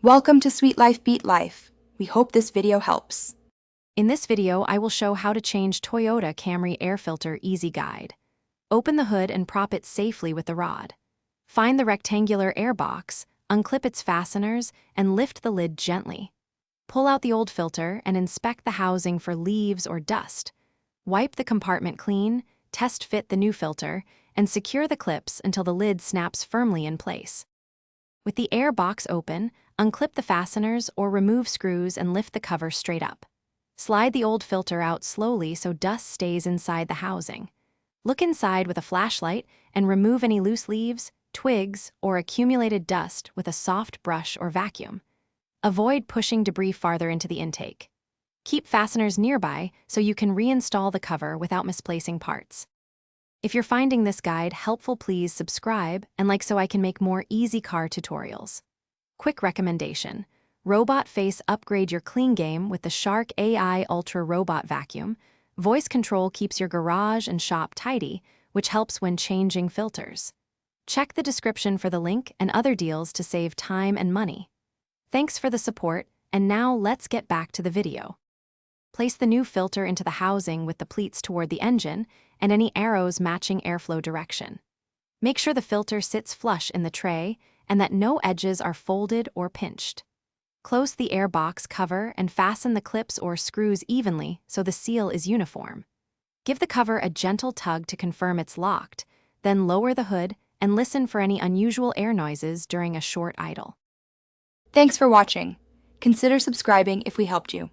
Welcome to Sweet Life Beat Life. We hope this video helps. In this video, I will show how to change Toyota Camry air filter easy guide. Open the hood and prop it safely with the rod. Find the rectangular air box, unclip its fasteners, and lift the lid gently. Pull out the old filter and inspect the housing for leaves or dust. Wipe the compartment clean, test fit the new filter, and secure the clips until the lid snaps firmly in place. With the air box open, unclip the fasteners or remove screws and lift the cover straight up. Slide the old filter out slowly so dust stays inside the housing. Look inside with a flashlight and remove any loose leaves, twigs, or accumulated dust with a soft brush or vacuum. Avoid pushing debris farther into the intake. Keep fasteners nearby so you can reinstall the cover without misplacing parts. If you're finding this guide helpful, please subscribe and like so I can make more easy car tutorials. Quick recommendation: Robot Face upgrade your clean game with the Shark AI Ultra Robot Vacuum. Voice control keeps your garage and shop tidy, which helps when changing filters. Check the description for the link and other deals to save time and money. Thanks for the support, and now let's get back to the video. Place the new filter into the housing with the pleats toward the engine and any arrows matching airflow direction. Make sure the filter sits flush in the tray and that no edges are folded or pinched. Close the air box cover and fasten the clips or screws evenly so the seal is uniform. Give the cover a gentle tug to confirm it's locked, then lower the hood and listen for any unusual air noises during a short idle. Thanks for watching. Consider subscribing if we helped you.